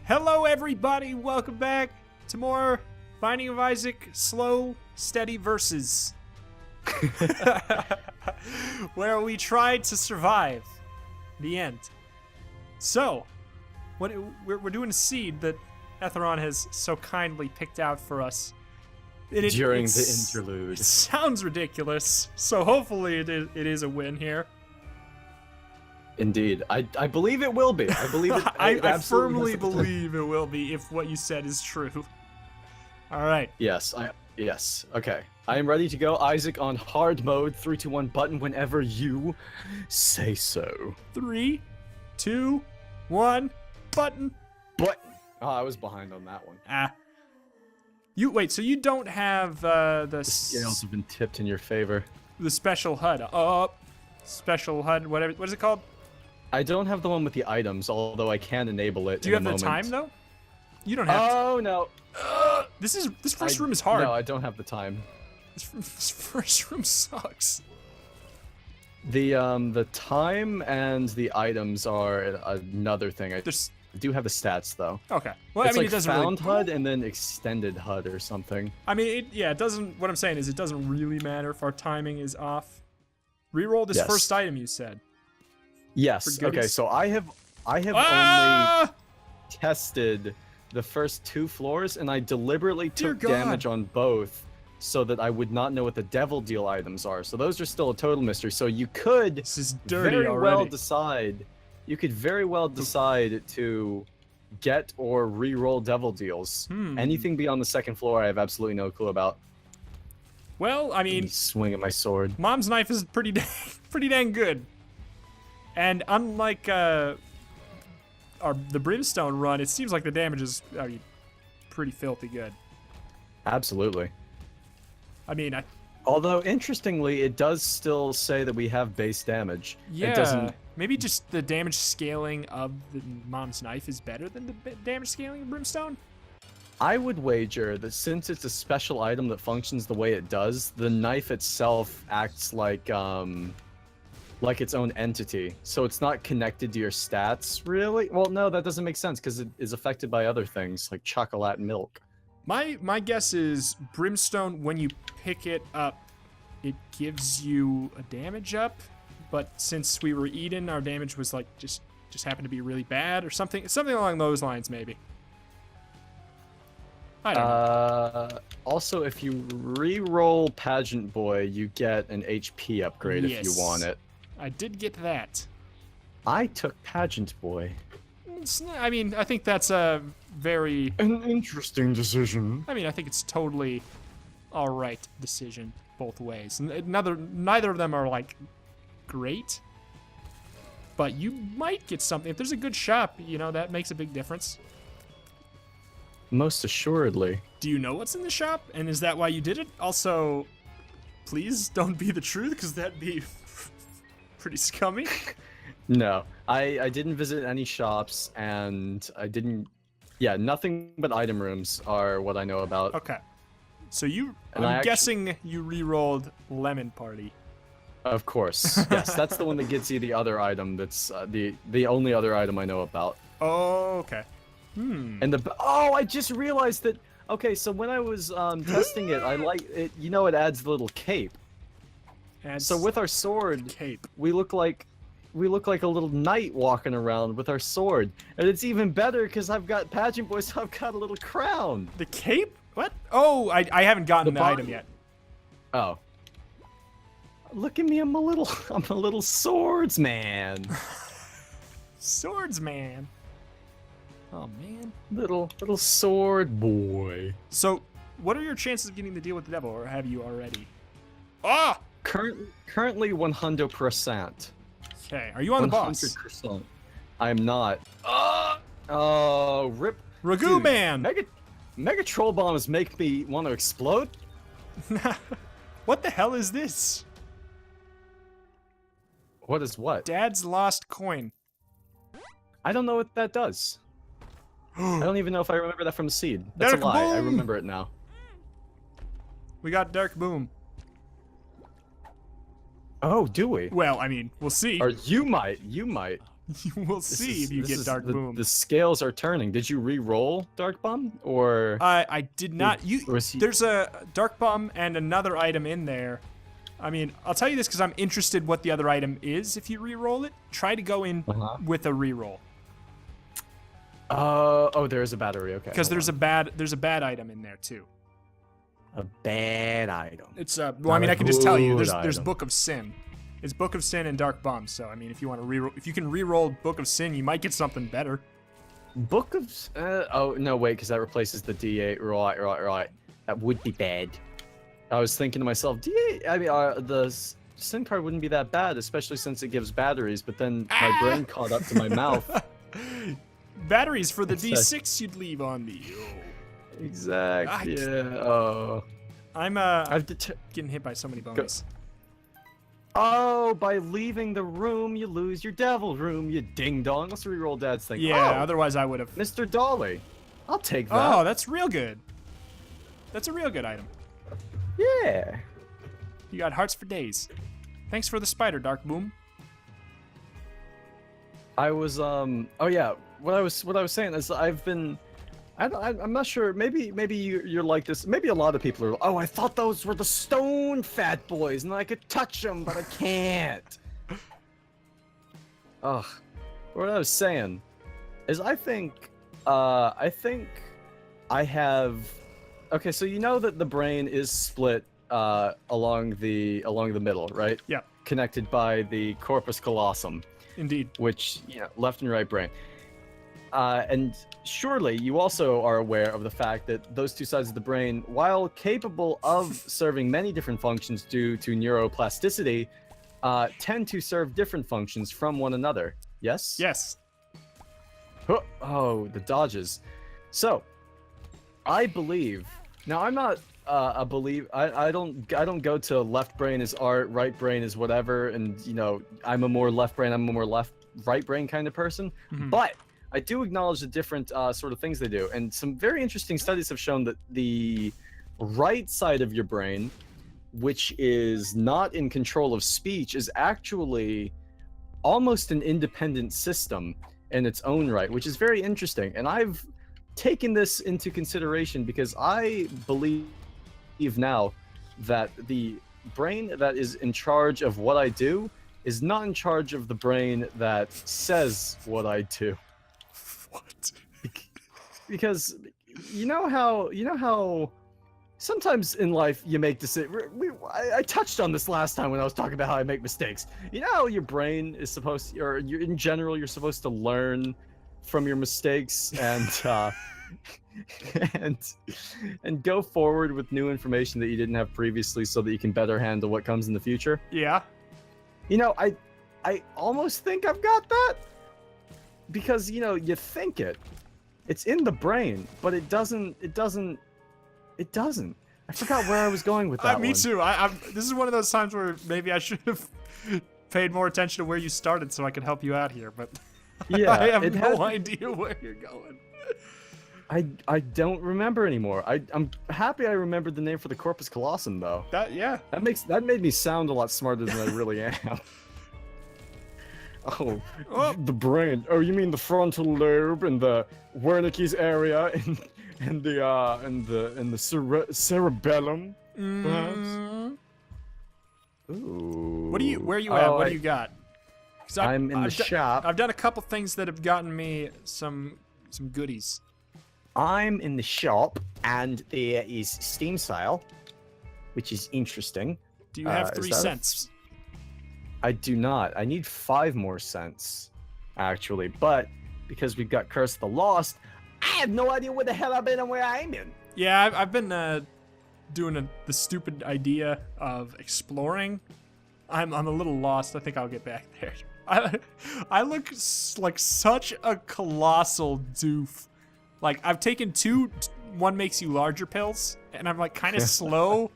Hello everybody, welcome back to more Binding of Isaac Slow, Steady Versus. Where we tried to survive the end. So, we're doing a seed that Etheron has so kindly picked out for us. During the interlude. It sounds ridiculous, so hopefully it is a win here. Indeed. I believe it will be. I believe it. I firmly believe it will be if what you said is true. Alright. Yes. Okay. I am ready to go, Isaac, on hard mode. 3, 2, 1 button whenever you say so. 3, 2, 1 button. What? Oh, I was behind on that one. Wait, so you don't have the scales have been tipped in your favor. The special HUD. Special HUD, whatever. What is it called? I don't have the one with the items, although I can enable it. Do you have the time though? You don't have. Oh no. This first room is hard. No, I don't have the time. This first room sucks. The time and the items are another thing. I do have the stats though. Okay. Well, it's I mean, like it doesn't found really... HUD and then extended HUD or something. I mean, it doesn't. What I'm saying is, it doesn't really matter if our timing is off. Reroll this first item you said. Yes. Okay. So I have only tested the first 2 floors, and I deliberately took damage on both so that I would not know what the devil deal items are. So those are still a total mystery. So you could very well decide. You could very well decide to get or re-roll devil deals. Anything beyond the second floor, I have absolutely no clue about. Well, I mean, swinging my sword. Mom's knife is pretty dang good. And unlike the brimstone run, it seems like the damage is pretty filthy good. Absolutely. I mean, although interestingly, it does still say that we have base damage. Yeah. It doesn't. Maybe just the damage scaling of the mom's knife is better than the damage scaling of brimstone. I would wager that since it's a special item that functions the way it does, the knife itself acts like its own entity. So it's not connected to your stats, really? Well, no, that doesn't make sense because it is affected by other things like chocolate and milk. My guess is brimstone, when you pick it up, it gives you a damage up, but since we were eaten, our damage was like just happened to be really bad or something along those lines, maybe. I don't know. Also, if you re-roll Pageant Boy, you get an HP upgrade if you want it. I did get that. I took Pageant Boy. I mean, I think that's a very... an interesting decision. I mean, I think it's totally alright decision both ways. Neither of them are, like, great. But you might get something. If there's a good shop, you know, that makes a big difference. Most assuredly. Do you know what's in the shop? And is that why you did it? Also, please don't be the truth, because that'd be pretty scummy. No, I didn't visit any shops, and I didn't... Yeah, nothing but item rooms are what I know about. Okay. So I'm guessing you re-rolled Lemon Party. Of course. Yes, that's the one that gets you the other item that's the only other item I know about. Oh, okay. And I just realized that... Okay, so when I was testing it, I like it. You know, it adds the little cape. So with our sword, we look like a little knight walking around with our sword, and it's even better because I've got Pageant Boy, so I've got a little crown. The cape? What? Oh, I haven't gotten the item yet. Oh. Look at me, I'm a little swordsman. Swordsman. Oh man. Little sword boy. So, what are your chances of getting the deal with the devil, or have you already? Ah! Currently 100%. Okay, are you on the boss? 100%. I am not. Oh, rip. Ragu Man! Mega Troll Bombs make me want to explode? What the hell is this? What is what? Dad's lost coin. I don't know what that does. I don't even know if I remember that from the seed. That's a lie. I remember it now. We got Dark Boom. Oh, do we? Well, I mean, we'll see. Or you might. We'll see if you get Dark Boom. The scales are turning. Did you re-roll Dark Bomb, or? I did not. There's a Dark Bomb and another item in there. I mean, I'll tell you this because I'm interested what the other item is. If you re-roll it, try to go in with a re-roll. Oh, there is a battery. Okay. Because there's a bad item in there too. A bad item. It's well, I mean, I can just tell you, there's Book of Sin. It's Book of Sin and Dark Bomb. So I mean, if you want to re-roll, if you can re-roll Book of Sin, you might get something better. Book of oh no, wait, because that replaces the D8. Right. That would be bad. I was thinking to myself, D8. I mean, the Sin card wouldn't be that bad, especially since it gives batteries. But then my brain caught up to my mouth. Batteries for the D6 you'd leave on me. Oh. Exactly. Yeah. Oh. I'm getting hit by so many bones. Oh, by leaving the room, you lose your devil room, you ding dong. Let's reroll Dad's thing. Yeah. Otherwise, I would have. Mr. Dolly, I'll take that. Oh, that's real good. That's a real good item. Yeah. You got hearts for days. Thanks for the spider, Dark Boom. I was oh yeah. What I was saying is I'm not sure. Maybe you're like this. Maybe a lot of people are. Oh, I thought those were the stone fat boys, and I could touch them, but I can't. Ugh. What I was saying is, I think I have. Okay, so you know that the brain is split along the middle, right? Yeah. Connected by the corpus callosum. Indeed. Which, left and right brain. And surely you also are aware of the fact that those two sides of the brain, while capable of serving many different functions due to neuroplasticity, tend to serve different functions from one another. Yes? Yes. Oh, the dodges. So, I believe. Now, I'm not I don't go to left brain is art, right brain is whatever, and I'm a more left brain, I'm a more right brain kind of person. Mm-hmm. But I do acknowledge the different sort of things they do, and some very interesting studies have shown that the right side of your brain, which is not in control of speech, is actually almost an independent system in its own right, which is very interesting. And I've taken this into consideration because I believe now that the brain that is in charge of what I do is not in charge of the brain that says what I do. What? Because you know how sometimes in life you make decisions. I touched on this last time when I was talking about how I make mistakes. You know how your brain is supposed to, or in general, you're supposed to learn from your mistakes and and go forward with new information that you didn't have previously so that you can better handle what comes in the future. Yeah. I almost think I've got that. Because, you think it's in the brain, but it doesn't. I forgot where I was going with that Me too. This is one of those times where maybe I should have paid more attention to where you started so I could help you out here, but yeah, I have no idea where you're going. I don't remember anymore. I'm happy I remembered the name for the corpus callosum, though. That made me sound a lot smarter than I really am. Oh, the brain. Oh, you mean the frontal lobe and the Wernicke's area and the cerebellum, perhaps? Ooh. Where are you at? What do you got? I'm in the shop. I've done a couple things that have gotten me some goodies. I'm in the shop, and there is Steam sale, which is interesting. Do you have 3 cents? I do not. I need 5 more cents, actually. But because we've got Curse of the Lost, I have no idea where the hell I've been and where I'm in. Yeah, I've been doing the stupid idea of exploring. I'm a little lost. I think I'll get back there. I look like such a colossal doof. Like, I've taken 2 one makes you larger pills, and I'm like kind of slow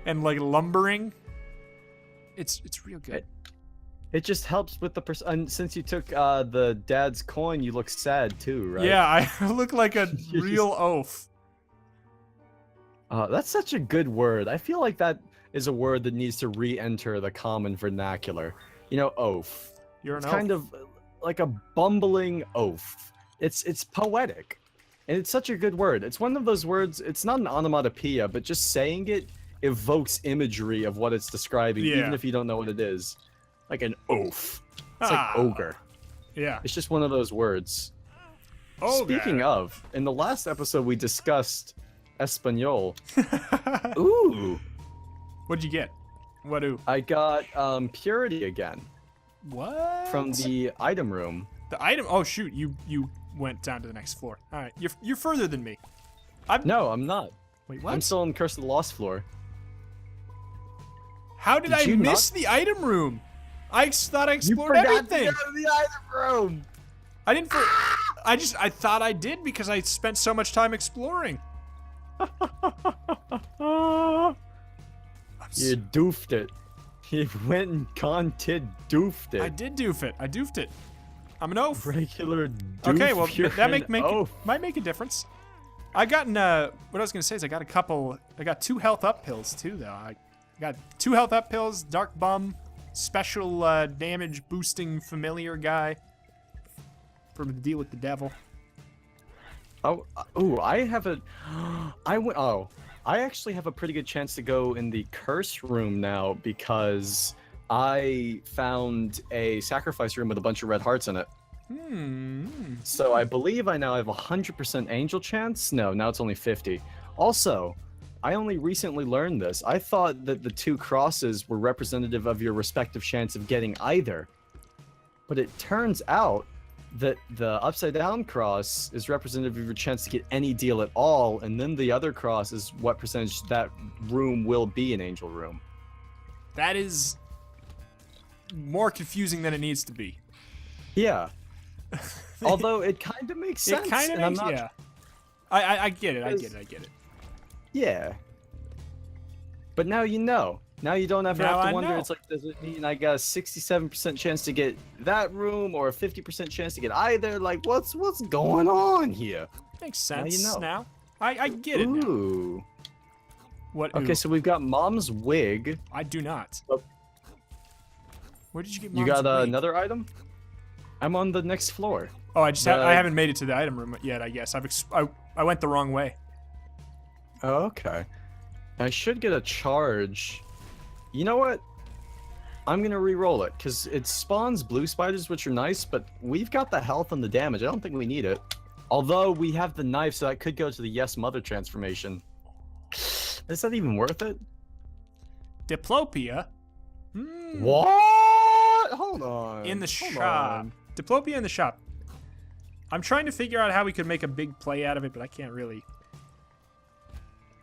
and like lumbering. It's real good. It just helps with the and since you took the dad's coin, you look sad too, right? Yeah, I look like a real oaf. That's such a good word. I feel like that is a word that needs to re-enter the common vernacular. Oaf. You're an oaf. like a bumbling oaf. It's poetic. And it's such a good word. It's one of those words, it's not an onomatopoeia, but just saying it evokes imagery of what it's describing, even if you don't know what it is. Like an oaf. It's like ogre. Yeah. It's just one of those words. Ogre. Speaking of, in the last episode we discussed Espanol. Ooh. What'd you get? What? I got purity again. What? From the item room. The item? Oh shoot! You went down to the next floor. All right, you're further than me. No, I'm not. Wait, what? I'm still on Curse of the Lost floor. How did I miss the item room? I thought I explored everything. You forgot to go to the item room. I didn't. I thought I did because I spent so much time exploring. You doofed it. You went and doofed it. I did doof it. I doofed it. I'm an oaf. Regular doof. Okay, well that might make a difference. I gotten what I was gonna say is I got 2 health up pills too though. I got 2 health up pills, dark bum, special damage boosting familiar guy from the deal with the devil. I actually have a pretty good chance to go in the curse room now because I found a sacrifice room with a bunch of red hearts in it. So I believe I now have 100% angel chance. No, now it's only 50. Also, I only recently learned this. I thought that the 2 crosses were representative of your respective chance of getting either. But it turns out that the upside down cross is representative of your chance to get any deal at all, and then the other cross is what percentage that room will be an angel room. That is more confusing than it needs to be. Yeah. Although it kind of makes sense. It kind of makes, yeah. I get it, I get it. Yeah. But now you know. Now you don't ever have to wonder, it's like, does it mean I got a 67% chance to get that room or a 50% chance to get either? Like, what's going on here? Makes sense now. I get it now. Ooh. What? Okay, so we've got Mom's wig. I do not. Oh. Where did you get Mom's wig? You got wig? Another item? I'm on the next floor. Oh, I haven't made it to the item room yet, I guess. I went the wrong way. Oh, okay. I should get a charge. You know what? I'm going to re-roll it, because it spawns blue spiders, which are nice, but we've got the health and the damage. I don't think we need it. Although we have the knife, so that could go to the Yes Mother transformation. Is that even worth it? Diplopia? What? Hold on. In the shop. Diplopia in the shop. I'm trying to figure out how we could make a big play out of it, but I can't really.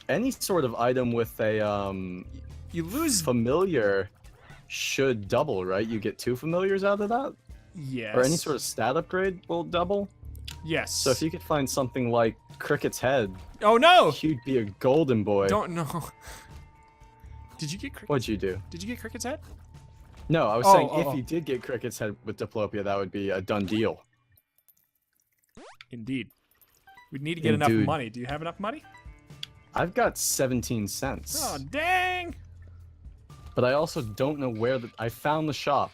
Any sort of item with a, You lose familiar should double, right? You get 2 familiars out of that? Yes. Or any sort of stat upgrade will double? Yes. So if you could find something like Cricket's head. Oh no! You'd be a golden boy. Don't know. Did you get Cricket's? What'd you do? Did you get Cricket's head? No, I was saying if you did get Cricket's head with Diplopia, that would be a done deal. Indeed. We'd need to get enough money. Do you have enough money? I've got 17 cents. Oh, dang! But I also don't know where I found the shop.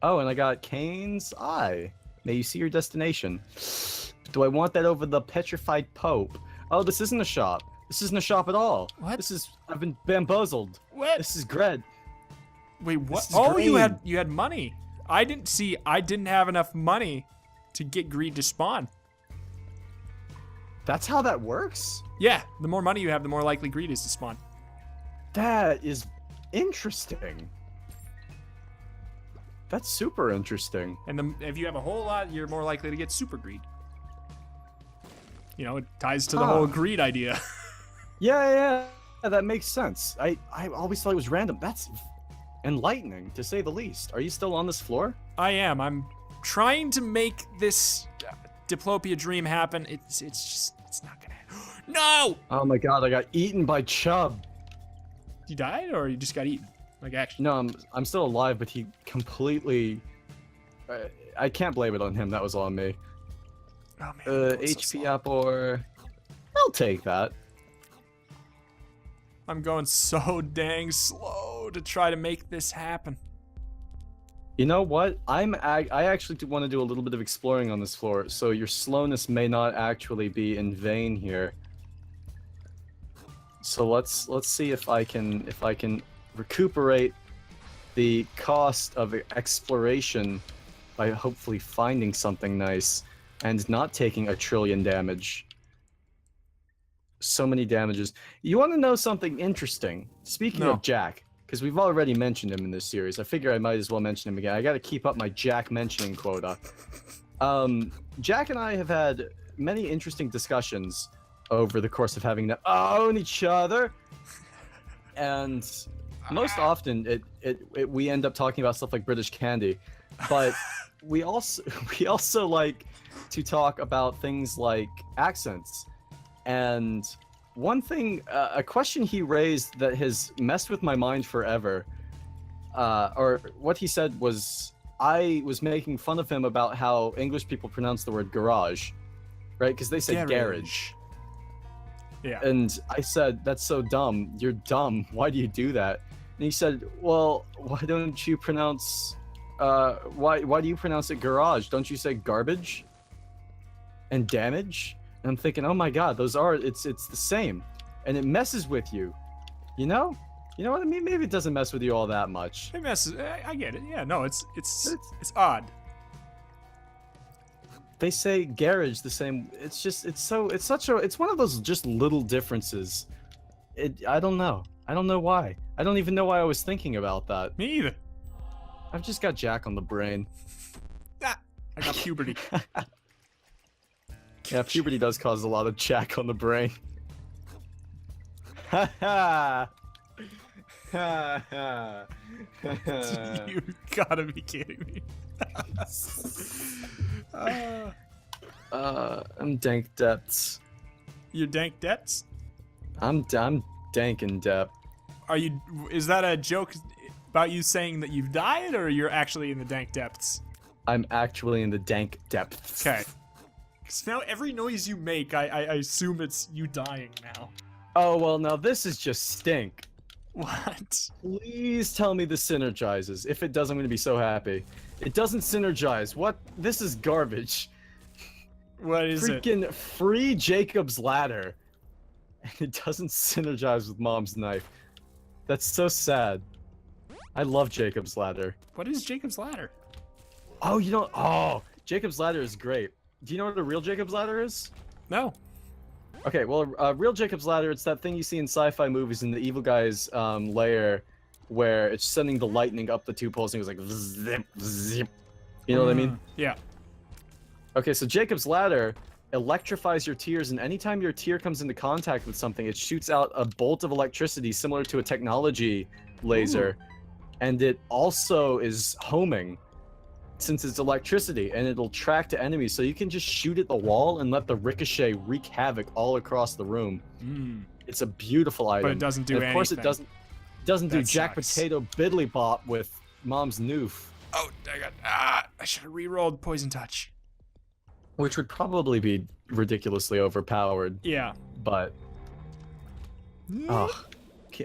Oh, and I got Cain's Eye. May you see your destination. Do I want that over the petrified Pope? Oh, this isn't a shop. This isn't a shop at all. What? I've been bamboozled. What? This is Gred. Wait, what? Oh, you had money. I didn't have enough money to get greed to spawn. That's how that works? Yeah, the more money you have, the more likely greed is to spawn. That is interesting. That's super interesting. And if you have a whole lot, you're more likely to get super greed. You know, it ties to the whole greed idea. Yeah, that makes sense. I always thought it was random. That's enlightening, to say the least. Are you still on this floor? I am. I'm trying to make this Diplopia dream happen. It's not gonna happen. No! Oh my god, I got eaten by Chubb. You died, or you just got eaten? Like, actually? No, I'm still alive, but he completely... I can't blame it on him. That was on me. Oh, man. HP up, or... I'll take that. I'm going so dang slow. go to try to make this happen. You know what? I actually want to do a little bit of exploring on this floor, so your slowness may not actually be in vain here. So let's see if I can recuperate the cost of exploration by hopefully finding something nice and not taking 1 trillion damage. So many damages. You want to know something interesting? Speaking of Jack, because we've already mentioned him in this series, I figure I might as well mention him again. I got to keep up my Jack mentioning quota. Jack and I have had many interesting discussions over the course of having to own each other, and most often we end up talking about stuff like British candy, but we also like to talk about things like accents. And one thing, a question he raised that has messed with my mind forever, or what he said was, I was making fun of him about how English people pronounce the word garage, right? Because they say garage. Yeah. And I said, that's so dumb. You're dumb. Why do you do that? And he said, well, why don't you pronounce, why do you pronounce it garage? Don't you say garbage and damage? And I'm thinking, oh my god, those are, it's the same. And it messes with you. You know? You know what I mean? Maybe it doesn't mess with you all that much. It messes, I get it. Yeah, no, it's odd. They say garage the same. It's just, it's one of those just little differences. I don't know. I don't know why. I don't even know why I was thinking about that. Me either. I've just got Jack on the brain. Ah, I got puberty. Yeah, puberty does cause a lot of Jack on the brain. Ha ha! Ha ha! You gotta be kidding me. I'm dank depths. You dank depths? I'm dank in depth. Is that a joke about you saying that you've died, or you're actually in the dank depths? I'm actually in the dank depths. Okay. So now every noise you make, I assume it's you dying now. Oh, well, now this is just stink. What? Please tell me this synergizes. If it does, I'm going to be so happy. It doesn't synergize. What? This is garbage. What is it? Freaking free Jacob's ladder. And it doesn't synergize with Mom's knife. That's so sad. I love Jacob's ladder. What is Jacob's ladder? Oh, you don't... Oh, Jacob's ladder is great. Do you know what a real Jacob's ladder is? No. Okay, well, real Jacob's ladder, it's that thing you see in sci-fi movies in the evil guy's lair, where it's sending the lightning up the two poles and it goes like zip, zip. You know what I mean? Yeah. Okay, so Jacob's ladder electrifies your tears, and anytime your tear comes into contact with something, it shoots out a bolt of electricity similar to a technology laser. Ooh. And it also is homing, since it's electricity, and it'll track to enemies, so you can just shoot at the wall and let the ricochet wreak havoc all across the room. It's a beautiful item. But it doesn't do anything. Of course it doesn't do jack sucks. potato biddly bop with Mom's noof. Oh, I should have re-rolled Poison Touch. Which would probably be ridiculously overpowered. Yeah. But...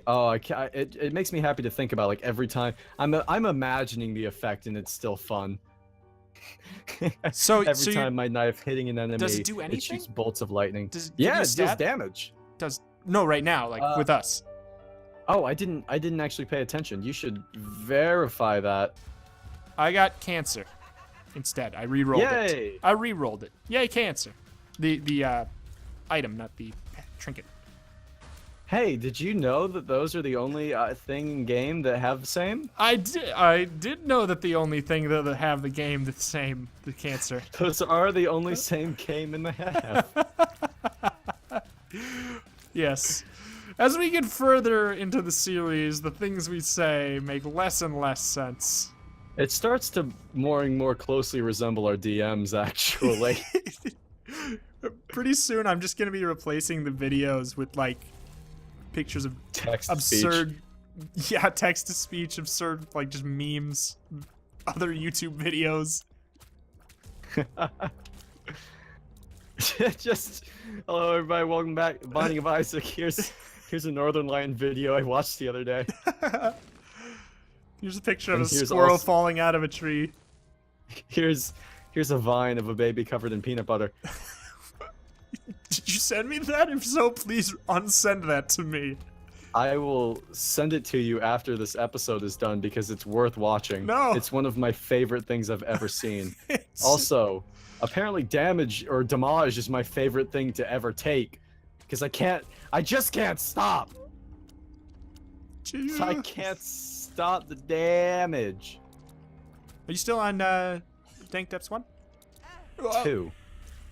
it makes me happy to think about, like, every time I'm imagining the effect, and it's still fun. Every time my knife hitting an enemy, does it do anything? It shoots bolts of lightning. Does it deals damage. No, right now, like with us. Oh, I didn't actually pay attention. You should verify that. I got cancer instead. I re-rolled it. I re-rolled it. Yay, cancer. The item, not the trinket. Hey, did you know that those are the only thing in game that have the same? I did know that the only thing that have the game the same, the cancer. Those are the only same game in the half. Yes. As we get further into the series, the things we say make less and less sense. It starts to more and more closely resemble our DMs, actually. Pretty soon, I'm just going to be replacing the videos with, like, pictures of absurd text-to-speech, absurd, like, just memes, other YouTube videos. Just, hello everybody, welcome back. Binding of Isaac. Here's a Northern Lion video I watched the other day. Here's a picture of a squirrel falling out of a tree. Here's a vine of a baby covered in peanut butter. Did you send me that? If so, please unsend that to me. I will send it to you after this episode is done because it's worth watching. No. It's one of my favorite things I've ever seen. Also, apparently damage is my favorite thing to ever take. Because I just can't stop. Jeez. I can't stop the damage. Are you still on Dank Depths 1? 2.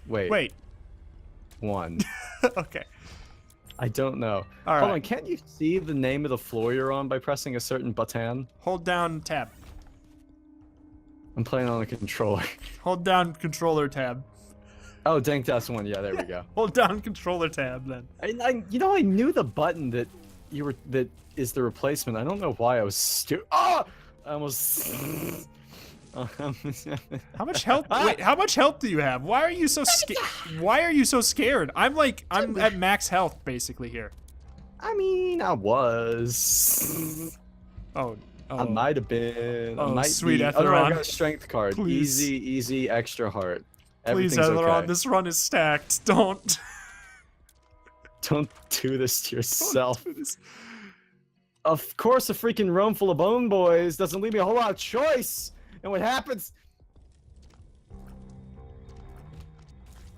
Wait. 1. Okay. I don't know. All Hold right. on, can't you see the name of the floor you're on by pressing a certain button? Hold down tab. I'm playing on a controller. Hold down controller tab. Oh, Dank Depths 1. Yeah, there we go. Hold down controller tab then. I knew the button that is the replacement. I don't know why I was stupid. Ah! I almost. How much health? Wait, how much health do you have? Why are you so scared? Why are you so scared? I'm at max health basically here. I mean, I was. Oh. I might have been. Oh, I might sweet be. Etheron. Oh, no, I got a strength card. Please. Easy, extra heart. Please, Everything's Etheron, okay. this run is stacked. Don't. Don't do this to yourself. Don't do this. Of course, a freaking room full of bone boys doesn't leave me a whole lot of choice. And what happens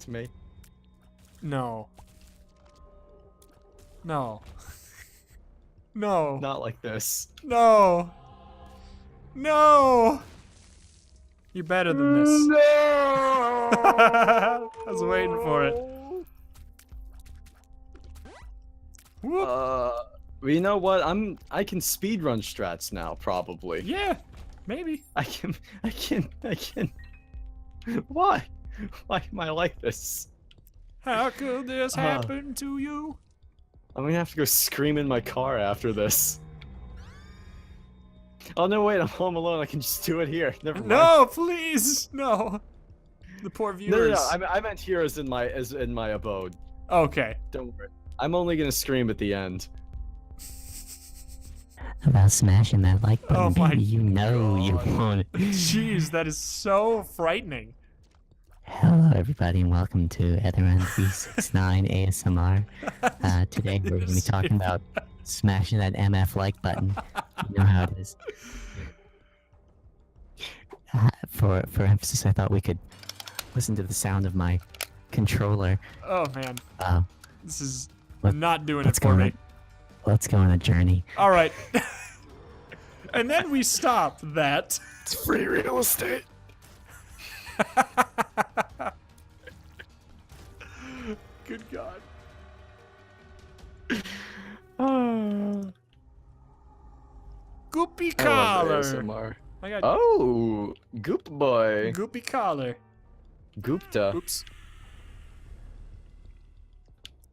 to me? No. No. No. Not like this. No. No. You're better than this. No. I was waiting for it. Whoop. You know what? I can speedrun strats now, probably. Yeah, maybe. I can. Why? Why am I like this? How could this happen to you? I'm gonna have to go scream in my car after this. Oh no, wait, I'm home alone. I can just do it here. Never mind. No, please, no. The poor viewers. No. I meant here as in my abode. Okay. Don't worry. I'm only gonna scream at the end. About smashing that like button, Oh my baby, you know you want it. Jeez, that is so frightening. Hello everybody and welcome to etheron369 ASMR. Today we're going to be talking about smashing that MF like button. You know how it is. For emphasis, I thought we could listen to the sound of my controller. Oh man. This is not doing it let's for me. Let's go on a journey. All right. And then we stop that. It's free real estate. Good God. Goopy collar. ASMR. I got Oh, Goop boy. goopy collar. Gupta. Oops.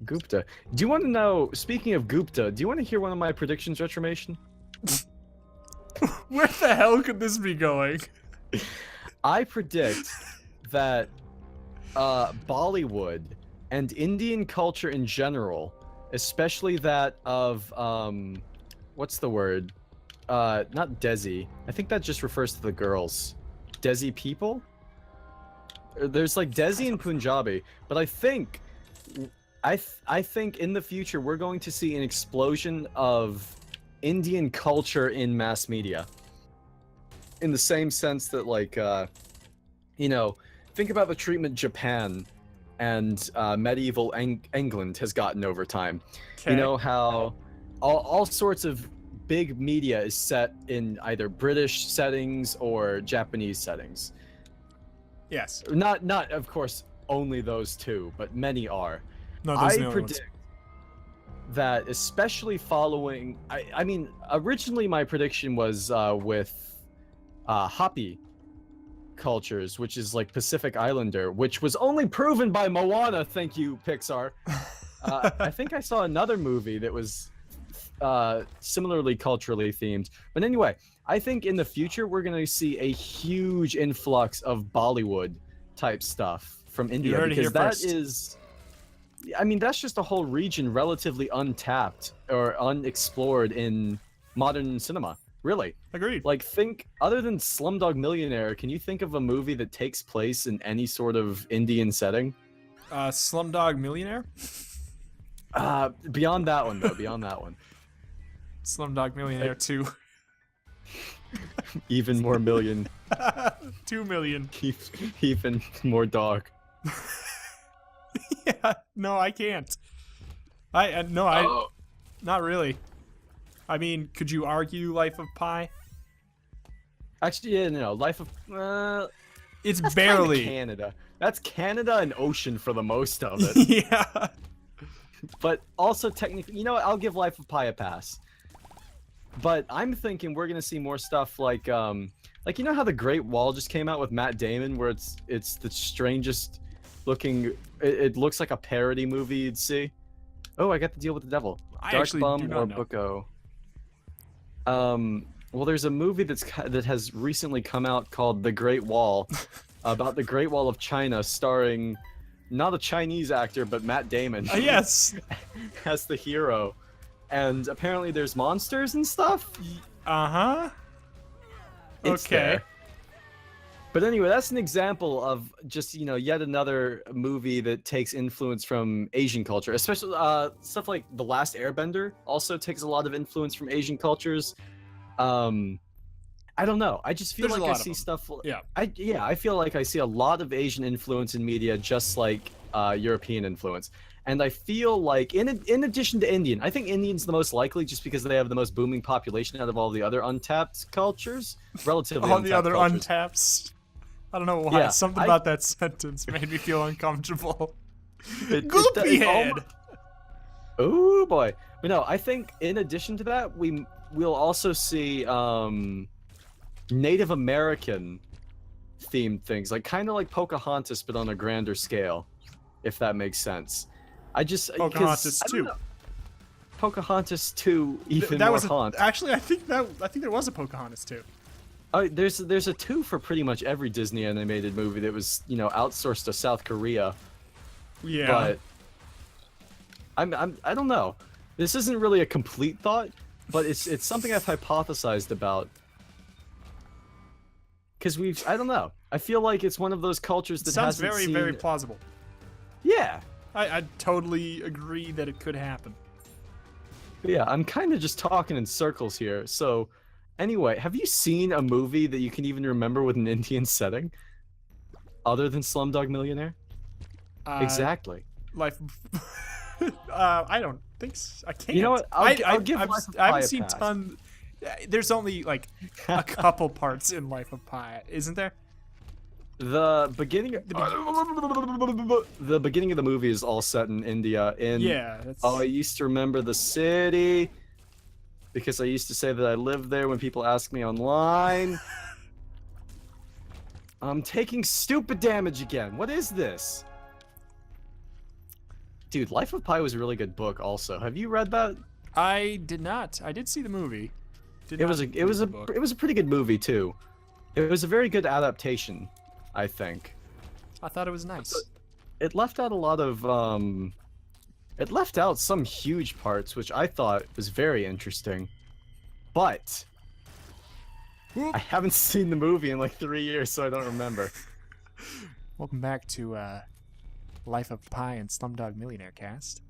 Gupta. Do you want to know, speaking of Gupta, do you want to hear one of my predictions, Retromation? Where the hell could this be going? I predict that Bollywood and Indian culture in general, especially that of, what's the word? Not Desi. I think that just refers to the girls. Desi people? There's like Desi and Punjabi, but I think in the future we're going to see an explosion of Indian culture in mass media. In the same sense that, like, you know, think about the treatment Japan and medieval England has gotten over time. Okay. You know how all sorts of big media is set in either British settings or Japanese settings. Yes. Not of course only those two, but many are. No, those are the I only predict that, especially following, I mean, originally my prediction was with Hopi cultures, which is like Pacific Islander, which was only proven by Moana. Thank you, Pixar. I think I saw another movie that was similarly culturally themed. But anyway, I think in the future we're going to see a huge influx of Bollywood type stuff from India, heard it here because that first. is, I mean, that's just a whole region relatively untapped or unexplored in modern cinema. Really. Agreed. Like, think, other than Slumdog Millionaire, can you think of a movie that takes place in any sort of Indian setting? Slumdog Millionaire? Beyond that one, though. Beyond that one. Slumdog Millionaire 2. Even more million. 2 million. Even more dog. Yeah, no, I can't. Not really. I mean, could you argue Life of Pi? Actually, yeah, no, Life of... It's that's barely Canada. That's Canada and ocean for the most of it. Yeah. But also technically, you know what? I'll give Life of Pi a pass. But I'm thinking we're gonna see more stuff like you know how the Great Wall just came out with Matt Damon, where it's the strangest looking. It looks like a parody movie you'd see. Oh, I got to deal with the devil. I Dark actually Bum do or not know. Bucko. Well, there's a movie that has recently come out called The Great Wall, about the Great Wall of China, starring not a Chinese actor but Matt Damon. Yes. As the hero, and apparently there's monsters and stuff. Uh-huh. It's Okay. there. But anyway, that's an example of just, you know, yet another movie that takes influence from Asian culture, especially stuff like The Last Airbender also takes a lot of influence from Asian cultures. I don't know. I just feel There's a like I lot of see them. stuff. Yeah. I feel like I see a lot of Asian influence in media, just like European influence. And I feel like, in addition to Indian, I think Indian's the most likely, just because they have the most booming population out of all the other untapped cultures. Relatively All the other cultures. untaps. I don't know why. Yeah, Something about that sentence made me feel uncomfortable. Goopy head. Oh boy. But no, I think in addition to that, we'll also see Native American themed things, like kind of like Pocahontas, but on a grander scale, if that makes sense. Pocahontas 2. Pocahontas 2, even that more was haunt. actually, I think there was a Pocahontas 2. Oh, there's a 2 for pretty much every Disney animated movie that was, you know, outsourced to South Korea. Yeah. But I don't know. This isn't really a complete thought, but it's something I've hypothesized about. Because I don't know. I feel like it's one of those cultures that sounds hasn't very, seen... very plausible. Yeah. I totally agree that it could happen. But yeah, I'm kind of just talking in circles here. So, anyway, have you seen a movie that you can even remember with an Indian setting? Other than Slumdog Millionaire? Exactly. Life... I don't think so. I can't. You know what? I'll give Life of Pi I haven't a seen pass. tons... There's only, like, a couple parts in Life of Pi, isn't there? The beginning of the movie is all set in India. Yeah. That's... Oh, I used to remember the city because I used to say that I lived there when people ask me online. I'm taking stupid damage again. What is this? Dude, Life of Pi was a really good book also. Have you read that? I did not. I did see the movie. It was a pretty good movie too. It was a very good adaptation, I think. I thought it was nice. It left out a lot of it left out some huge parts, which I thought was very interesting. But I haven't seen the movie in like 3 years, so I don't remember. Welcome back to Life of Pi and Slumdog Millionaire cast.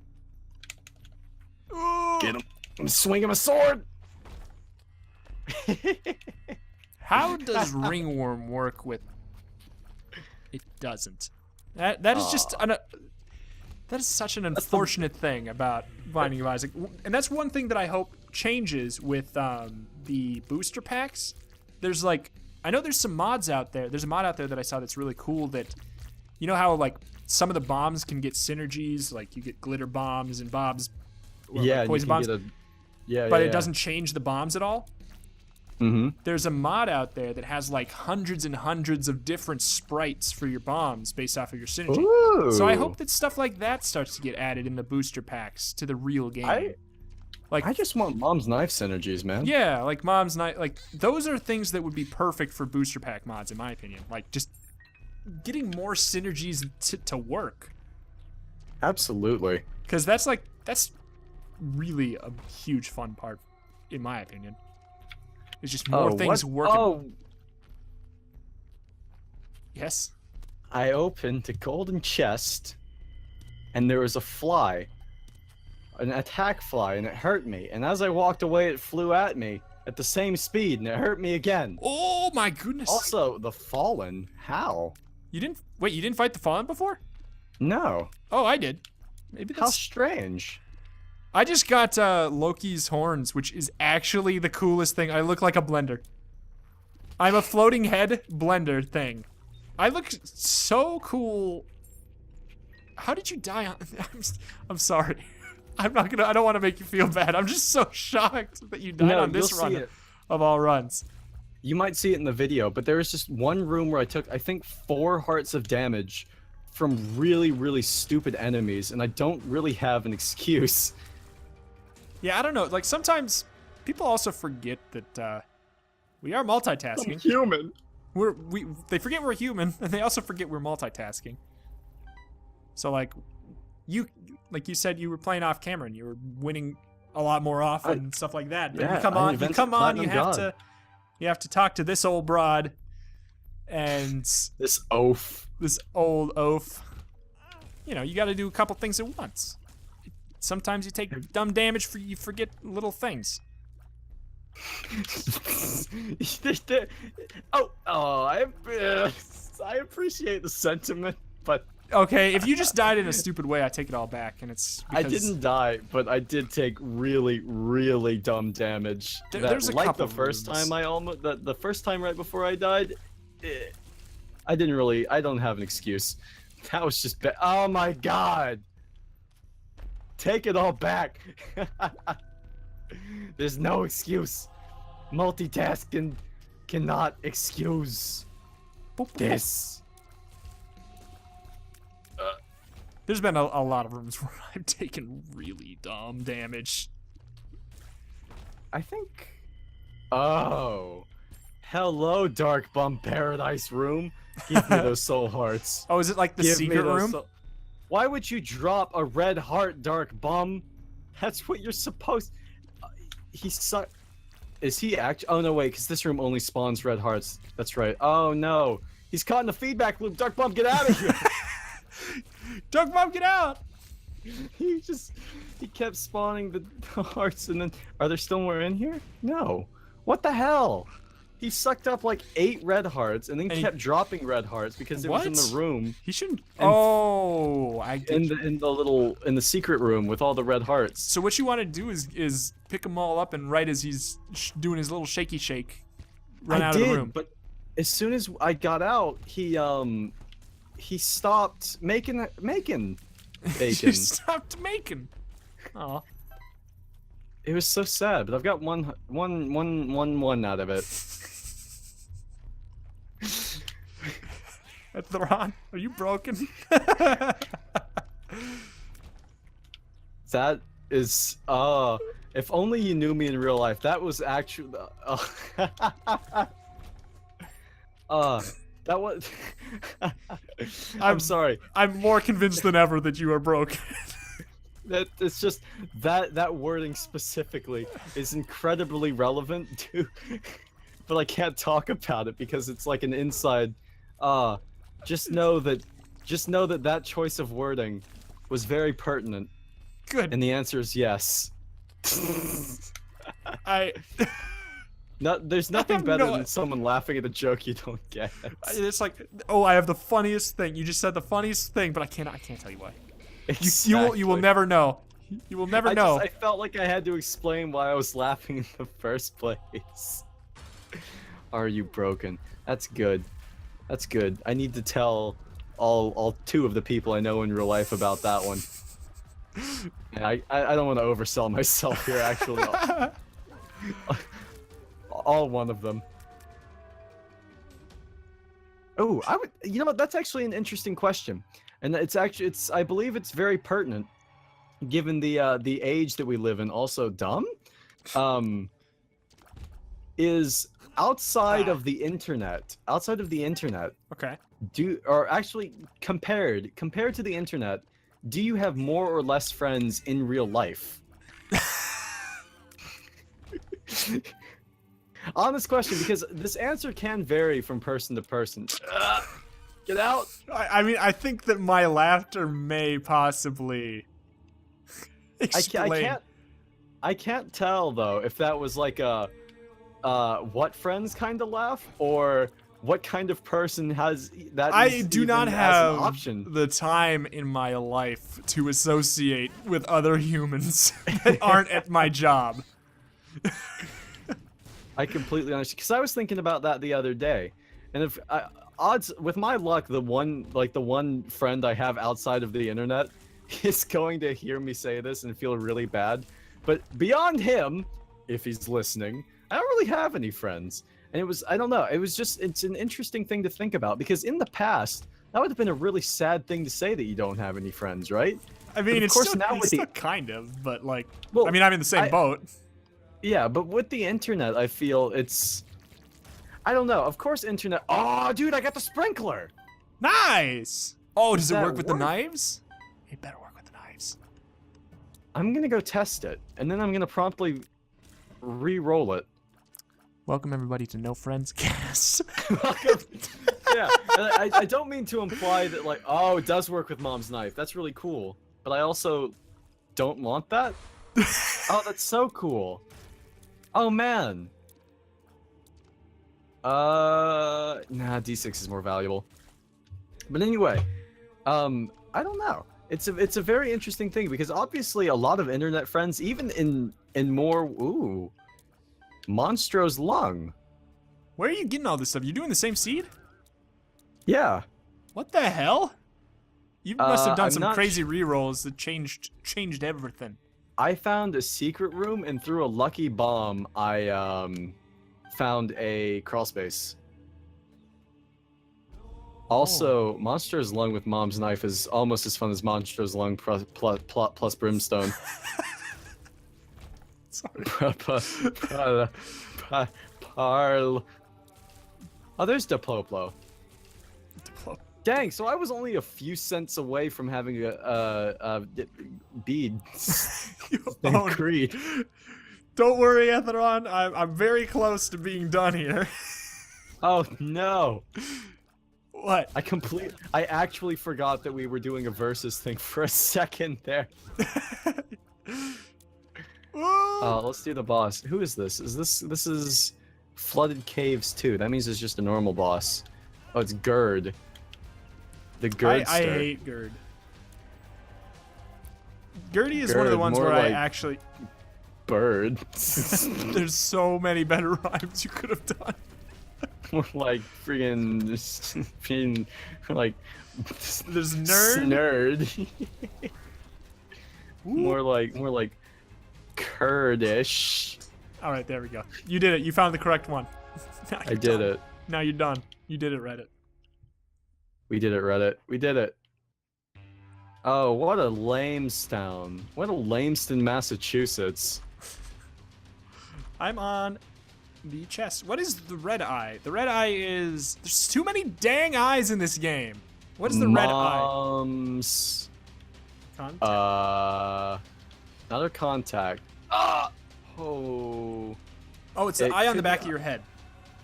Get him! I'm swinging my sword. How does ringworm work with? It doesn't. That is just that is such an unfortunate thing about Binding of Isaac, and that's one thing that I hope changes with the booster packs. There's like, I know there's some mods out there. There's a mod out there that I saw that's really cool. That, you know how like some of the bombs can get synergies, like you get glitter bombs and bobs, or Yeah, like poison you can bombs. Yeah, but yeah, it doesn't change the bombs at all. Mm-hmm. There's a mod out there that has like hundreds and hundreds of different sprites for your bombs based off of your synergy. Ooh. So I hope that stuff like that starts to get added in the booster packs to the real game. I just want Mom's Knife synergies, man. Yeah, like Mom's Knife, like those are things that would be perfect for booster pack mods, in my opinion. Like just getting more synergies to work. Absolutely. Because that's really a huge fun part, in my opinion. It's just more things working. Oh. Yes? I opened the golden chest, and there was a fly. An attack fly, and it hurt me. And as I walked away, it flew at me at the same speed, and it hurt me again. Oh my goodness. Also, the Fallen. How? You didn't fight the Fallen before? No. Oh, I did. Maybe that's... How strange. I just got Loki's horns, which is actually the coolest thing. I look like a blender. I'm a floating head blender thing. I look so cool. How did you die on... I'm sorry. I don't want to make you feel bad. I'm just so shocked that you died on this run of all runs. You might see it in the video, but there was just one room where I took, I think, 4 hearts of damage from really, really stupid enemies, and I don't really have an excuse. Yeah, I don't know. Like, sometimes people also forget that we are multitasking. I'm human. They forget we're human, and they also forget we're multitasking. So, like you said, you were playing off camera, and you were winning a lot more often and stuff like that. But yeah, you come on, you have to talk to this old broad, and this oaf. This old oaf. You know, you got to do a couple things at once. Sometimes you take dumb damage you forget little things. I appreciate the sentiment, but okay, if you just died in a stupid way, I take it all back, and it's because... I didn't die, but I did take really, really dumb damage. There's a couple the first time the first time right before I died, I don't have an excuse. That was just bad. Oh my god! Take it all back. There's no excuse. Multitasking cannot excuse this. There's been a lot of rooms where I've taken really dumb damage. I think... Oh. Hello, Dark Bum Paradise Room. Give me those soul hearts. Oh, is it like the secret room? Why would you drop a red heart, Dark Bum? That's what you're supposed... Is he actually... Oh, no, wait, because this room only spawns red hearts. That's right. Oh, no. He's caught in a feedback loop. Dark Bum, get out of here! Dark Bum, get out! He kept spawning the hearts, and then... Are there still more in here? No. What the hell? He sucked up like 8 red hearts, and then kept dropping red hearts because it was in the room. He shouldn't... Oh, I get in the secret room with all the red hearts. So what you want to do is pick them all up, and right as he's doing his little shaky shake, run out of the room. But as soon as I got out, he stopped making bacon. He stopped making. Oh. It was so sad, but I've got one out of it. Theron, are you broken? That is, if only you knew me in real life, that was actually, that was, I'm sorry. I'm more convinced than ever that you are broken. It's just, that wording specifically is incredibly relevant to, but I can't talk about it because it's like an inside, just know that that choice of wording was very pertinent. Good. And the answer is yes. There's nothing better than someone laughing at a joke you don't get. It's like, oh, I have the funniest thing. You just said the funniest thing, but I can't tell you why. Exactly. You will never know. You will never know. I felt like I had to explain why I was laughing in the first place. Are you broken? That's good. That's good. I need to tell all 2 of the people I know in real life about that one. And I don't want to oversell myself here, actually. All 1 of them. Oh, you know, that's actually an interesting question. And I believe it's very pertinent, given the age that we live in. Also dumb, is outside of the internet. Okay. Compared to the internet, do you have more or less friends in real life? Honest question, because this answer can vary from person to person. Get out! I mean, I think that my laughter may possibly explain. I can't tell though if that was like a what friends kind of laugh or what kind of person has that. I do not have option. the time in my life to associate with other humans that aren't at my job. I completely understand, because I was thinking about that the other day, and if odds with my luck, the one friend I have outside of the internet is going to hear me say this and feel really bad. But beyond him, if he's listening, I don't really have any friends. And I don't know, it's an interesting thing to think about, because in the past, that would have been a really sad thing to say that you don't have any friends, right? I mean, it's still kind of, but like, well, I mean, I'm in the same boat. Yeah, but with the internet, I feel I don't know, of course internet. Oh, dude, I got the sprinkler! Nice! Oh, does it work with the work? knives? It better work with the knives. I'm gonna go test it, and then I'm gonna promptly re-roll it. Welcome everybody to No Friends Cast. Yeah, and I don't mean to imply that like, oh, it does work with Mom's knife. That's really cool. But I also don't want that. Oh, that's so cool. Oh man. Nah, D6 is more valuable. But anyway, I don't know. It's a very interesting thing, because obviously a lot of internet friends, even in more Monstro's lung. Where are you getting all this stuff? You doing the same seed? Yeah. What the hell? You must have done I'm some crazy rerolls that changed everything. I found a secret room, and through a lucky bomb, I found a crawl space. Also, Monstro's lung with Mom's knife is almost as fun as Monstro's lung plus brimstone. Sorry. Oh, there's Diploplo. Dang, so I was only a few cents away from having a bead. Creed. Don't worry, Etheron. I'm very close to being done here. Oh no. What? I actually forgot that we were doing a versus thing for a second there. Let's do the boss. Who is this? This is Flooded Caves 2. That means it's just a normal boss. Oh, it's Gerd. The Gerdster. I hate Gerd. Gertie is one of the ones where like I actually... Bird. There's so many better rhymes you could have done. More like freaking like... There's nerd. Nerd. more like Kurdish. All right, there we go. You did it. You found the correct one. I did it. Now you're done. You did it, Reddit. We did it, Reddit. We did it. Oh, what a lamestown. What a Lameston, Massachusetts. I'm on the chest. What is the red eye? The red eye is... There's too many dang eyes in this game. What is the red eye? Mom's... Contact. Another contact. Oh, it's the eye on the back of your head.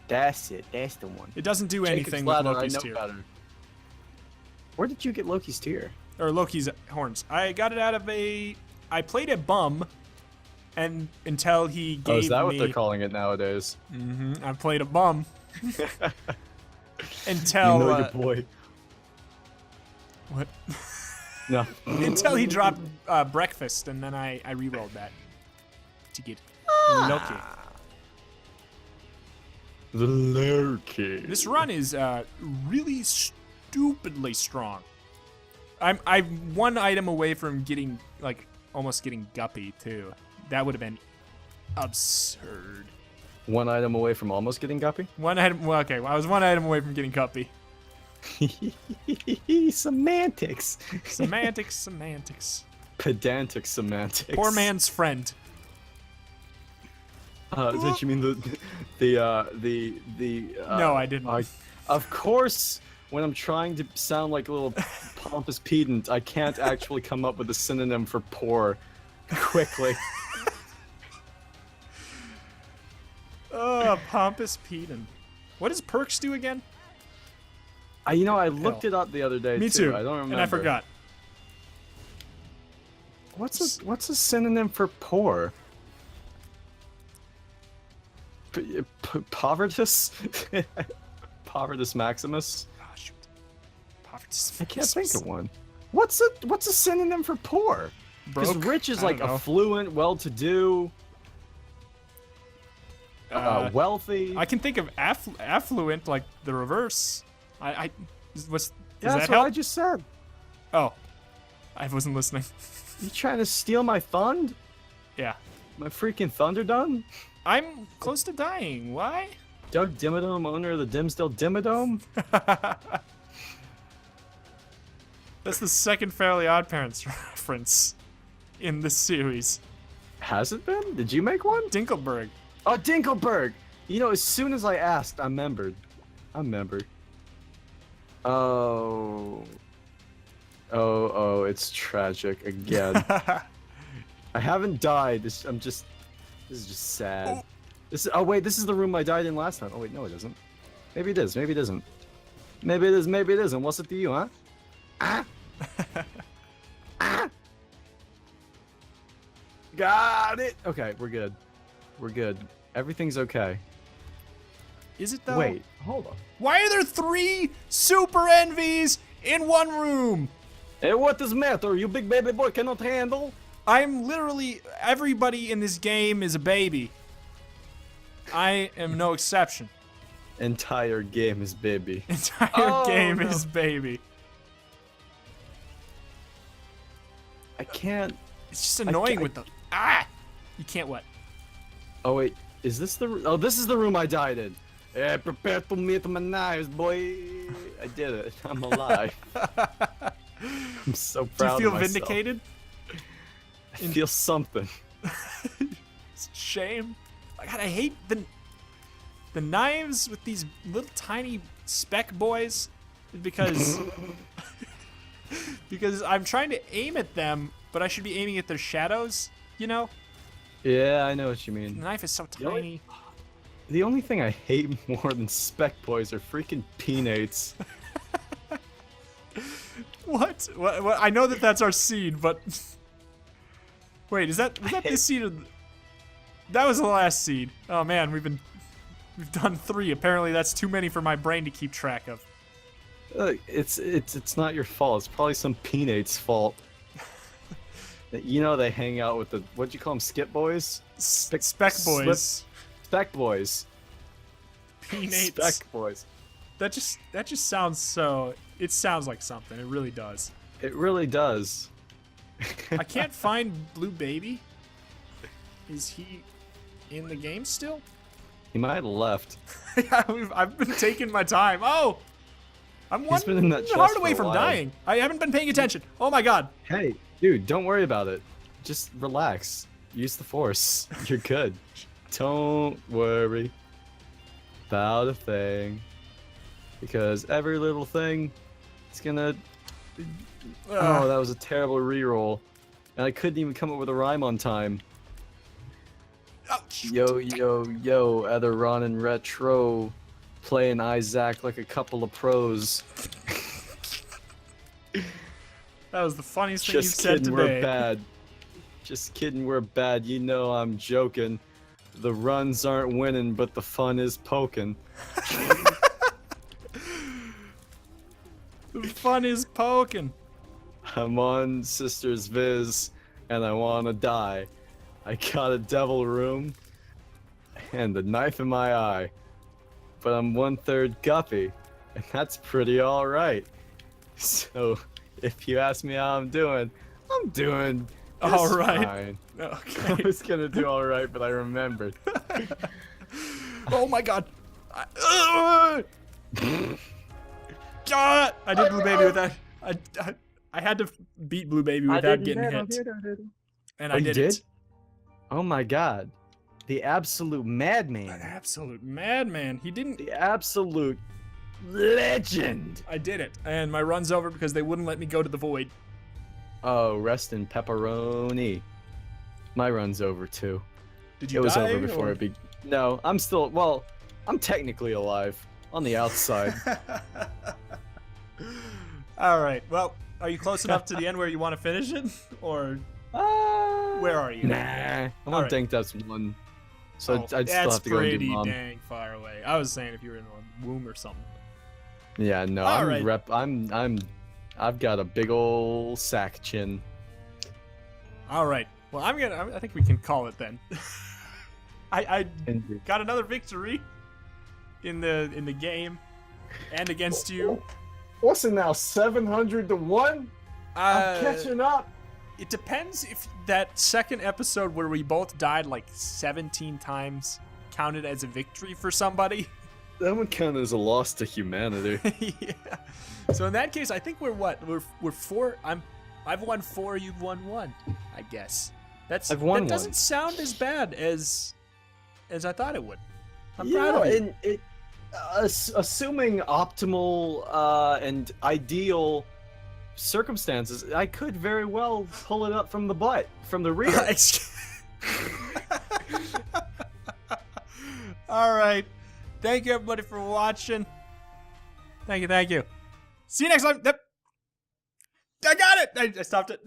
That's it. That's the one. It doesn't do anything with Loki's tear. Where did you get Loki's tear? Or Loki's horns. I got it out of I played a bum, and until he gave me... Oh, is that what they're calling it nowadays? Mm-hmm. I played a bum. Until... You know your boy. What? No. Until he dropped breakfast, and then I re-rolled that to get Loki. The Loki. This run is really stupidly strong. I'm one item away from getting almost getting Guppy too. That would have been absurd. One item away from almost getting Guppy? One item. Well, okay. Well, I was one item away from getting Guppy. Semantics. Semantics. Pedantic semantics. Poor man's friend. Did you mean the No, I didn't. Of course, when I'm trying to sound like a little pompous pedant, I can't actually come up with a synonym for poor quickly. Oh, Pompous Pedon. What does perks do again? I looked it up the other day. Me too. I don't remember. And I forgot. What's a synonym for poor? Povertus? Povertus Maximus? Oh, shoot. Povertus I can't think of one. What's a synonym for poor? Because Broke? rich is I like don't know. affluent, well-to-do, wealthy. I can think of affluent, like the reverse. Does That's that what help? I just said. Oh, I wasn't listening. You trying to steal my fund? Yeah. My freaking Thunderdome? I'm close to dying. Why? Doug Dimmadome, owner of the Dimsdale Dimmadome? That's the second Fairly Odd Parents reference in this series. Has it been? Did you make one? Dinkelberg. Oh, Dinkelberg! As soon as I asked, I remembered. Oh, it's tragic again. I haven't died. This is just sad. Oh wait, this is the room I died in last time. Oh wait, no it isn't. Maybe it is, maybe it isn't. Maybe it is, maybe it isn't. What's it to you, huh? Ah! Ah! Got it! Okay, we're good. We're good. Everything's okay. Is it though? Wait, hold on. Why are there 3 super envies in one room? Hey, what does matter? You big baby boy cannot handle? I'm literally, everybody in this game is a baby. I am no exception. Entire game is baby. Entire game is baby. I can't. It's just annoying with the You can't what? Oh wait, is this the? Oh, this is the room I died in. Yeah, prepare to meet my knives, boy. I did it. I'm alive. I'm so proud. Do you of feel myself. vindicated? I feel something. It's a shame. God, I hate the knives with these little tiny speck boys because because I'm trying to aim at them, but I should be aiming at their shadows, you know? Yeah, I know what you The mean. knife is so tiny. The only thing I hate more than spec boys are freaking peanuts. What? I know that that's our seed, but wait, was that this seed? That was the last seed. Oh man, we've done 3. Apparently, that's too many for my brain to keep track of. It's not your fault. It's probably some peanuts' fault. They hang out with the what'd you call them? Skip boys? Spec boys. Spec boys. Peanuts. Spec boys. That just sounds so. It sounds like something. It really does. It really does. I can't find Blue Baby. Is he in the game still? He might have left. I've been taking my time. Oh, I'm He's been in that chest hard for away a from while. dying. I haven't been paying attention. Oh my god. Hey, dude, don't worry about it. Just relax. Use the force. You're good. Don't worry about a thing. Because every little thing is gonna... Oh, that was a terrible reroll. And I couldn't even come up with a rhyme on time. Oh, Yo, yo, yo, Etheron and Retro. Playing Isaac like a couple of pros. that was the funniest thing Just you've said kidding, today. we're bad. Just kidding, we're bad. You know I'm joking. The runs aren't winning, but the fun is poking. The fun is poking. I'm on Sister's Viz, and I wanna die. I got a devil room, and a knife in my eye. But I'm 1/3 guppy, and that's pretty alright. So, if you ask me how I'm doing just Alright. fine. Okay. I was gonna do alright, but I remembered. Oh my god. God! I did Blue Baby with that. I had to beat Blue Baby without getting hit. And I you did it. did? Oh my god. The absolute An madman. absolute madman. He didn't. The absolute legend. I did it. And my run's over because they wouldn't let me go to the void. Oh, rest in pepperoni. My run's over too. Did you It was die, over before or- it began. No, I'm still. Well, I'm technically alive on the outside. All right. Well, are you close enough to the end where you want to finish it, or where are you? Nah, I don't think that's one. So I'd still have to go and do Mom. That's pretty dang far away. I was saying if you were in the womb or something. Yeah, no, I've got a big ol' sack chin. All right. Well, I think we can call it then. I got another victory in the game and against you. What's it now? 700 to 1? I'm catching up. It depends if that second episode where we both died like 17 times counted as a victory for somebody. That would count as a loss to humanity. Yeah. So in that case, I think we're what? We're 4. I've won 4. You've won 1. I guess. I've won that doesn't 1. sound as bad as I thought it would. I'm proud of you. Assuming optimal and ideal circumstances, I could very well pull it up from the butt, from the rear. All right. Thank you, everybody, for watching. Thank you. See you next time. I got it. I stopped it.